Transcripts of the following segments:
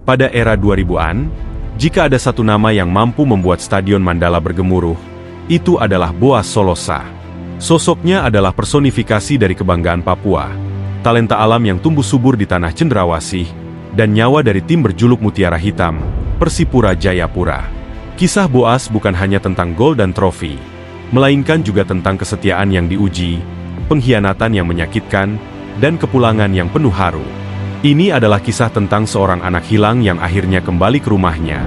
Pada era 2000-an, jika ada satu nama yang mampu membuat Stadion Mandala bergemuruh, itu adalah Boaz Solosa. Sosoknya adalah personifikasi dari kebanggaan Papua, talenta alam yang tumbuh subur di tanah cendrawasih, dan nyawa dari tim berjuluk Mutiara Hitam, Persipura Jayapura. Kisah Boaz bukan hanya tentang gol dan trofi, melainkan juga tentang kesetiaan yang diuji, pengkhianatan yang menyakitkan, dan kepulangan yang penuh haru. Ini adalah kisah tentang seorang anak hilang yang akhirnya kembali ke rumahnya.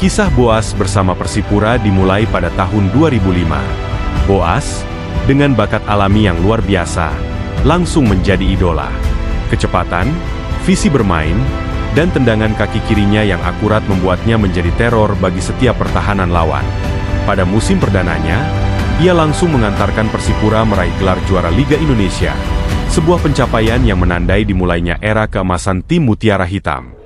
Kisah Boaz bersama Persipura dimulai pada tahun 2005. Boaz, dengan bakat alami yang luar biasa, langsung menjadi idola. Kecepatan, visi bermain, dan tendangan kaki kirinya yang akurat membuatnya menjadi teror bagi setiap pertahanan lawan. Pada musim perdananya, ia langsung mengantarkan Persipura meraih gelar juara Liga Indonesia, sebuah pencapaian yang menandai dimulainya era keemasan tim Mutiara Hitam.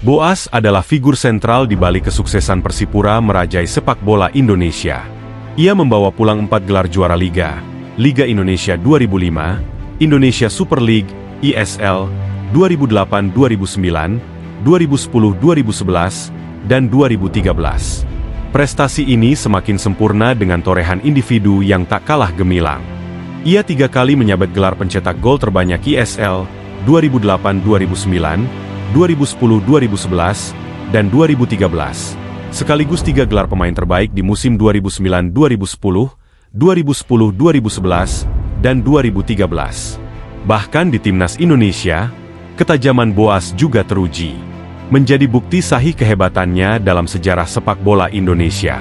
Boaz adalah figur sentral di balik kesuksesan Persipura merajai sepak bola Indonesia. Ia membawa pulang 4 gelar juara Liga, Liga Indonesia 2005, Indonesia Super League, ISL, 2008-2009, 2010-2011, dan 2013. Prestasi ini semakin sempurna dengan torehan individu yang tak kalah gemilang. Ia 3 kali menyabet gelar pencetak gol terbanyak ISL, 2008-2009, 2010-2011, dan 2013, sekaligus 3 gelar pemain terbaik di musim 2009-2010, 2010-2011, dan 2013. Bahkan di Timnas Indonesia, ketajaman Boaz juga teruji, menjadi bukti sahih kehebatannya dalam sejarah sepak bola Indonesia.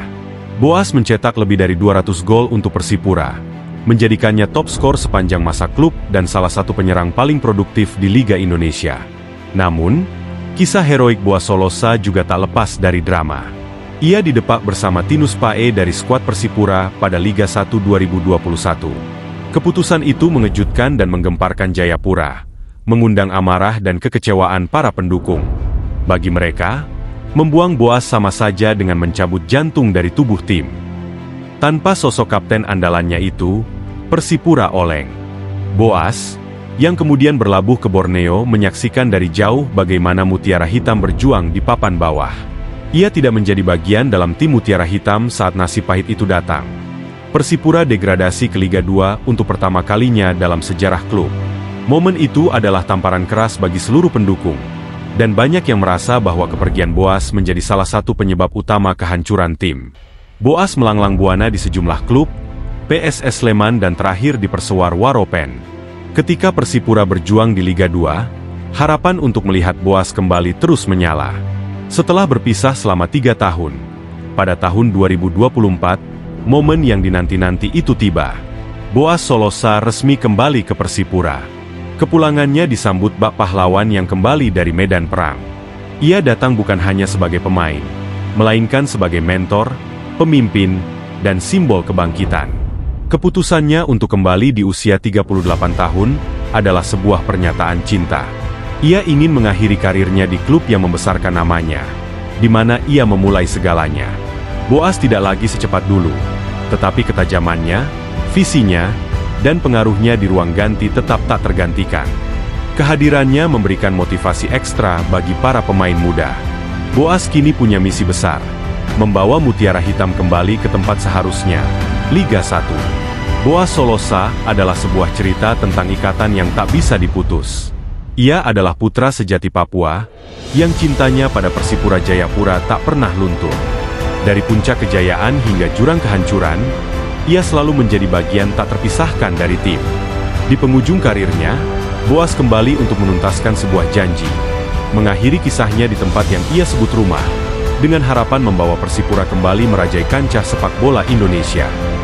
Boaz mencetak lebih dari 200 gol untuk Persipura, menjadikannya top skor sepanjang masa klub dan salah satu penyerang paling produktif di Liga Indonesia. Namun, kisah heroik Boaz Solosa juga tak lepas dari drama. Ia didepak bersama Tinus Pae dari skuad Persipura pada Liga 1 2021. Keputusan itu mengejutkan dan menggemparkan Jayapura, mengundang amarah dan kekecewaan para pendukung. Bagi mereka, membuang Boaz sama saja dengan mencabut jantung dari tubuh tim. Tanpa sosok kapten andalannya itu, Persipura oleng. Boaz, yang kemudian berlabuh ke Borneo, menyaksikan dari jauh bagaimana Mutiara Hitam berjuang di papan bawah. Ia tidak menjadi bagian dalam tim Mutiara Hitam saat nasib pahit itu datang. Persipura degradasi ke Liga 2 untuk pertama kalinya dalam sejarah klub. Momen itu adalah tamparan keras bagi seluruh pendukung, dan banyak yang merasa bahwa kepergian Boaz menjadi salah satu penyebab utama kehancuran tim. Boaz melanglang buana di sejumlah klub, PSS Sleman dan terakhir di Persewer Waropen. Ketika Persipura berjuang di Liga 2, harapan untuk melihat Boaz kembali terus menyala. Setelah berpisah selama 3 tahun, pada tahun 2024, momen yang dinanti-nanti itu tiba. Boaz Solosa resmi kembali ke Persipura. Kepulangannya disambut bak pahlawan yang kembali dari medan perang. Ia datang bukan hanya sebagai pemain, melainkan sebagai mentor, pemimpin, dan simbol kebangkitan. Keputusannya untuk kembali di usia 38 tahun adalah sebuah pernyataan cinta. Ia ingin mengakhiri karirnya di klub yang membesarkan namanya, di mana ia memulai segalanya. Boaz tidak lagi secepat dulu, tetapi ketajamannya, visinya, dan pengaruhnya di ruang ganti tetap tak tergantikan. Kehadirannya memberikan motivasi ekstra bagi para pemain muda. Boaz kini punya misi besar, membawa Mutiara Hitam kembali ke tempat seharusnya, Liga 1. Boaz Solosa adalah sebuah cerita tentang ikatan yang tak bisa diputus. Ia adalah putra sejati Papua, yang cintanya pada Persipura Jayapura tak pernah luntur. Dari puncak kejayaan hingga jurang kehancuran, ia selalu menjadi bagian tak terpisahkan dari tim. Di penghujung karirnya, Boaz kembali untuk menuntaskan sebuah janji, mengakhiri kisahnya di tempat yang ia sebut rumah, dengan harapan membawa Persipura kembali merajai kancah sepak bola Indonesia.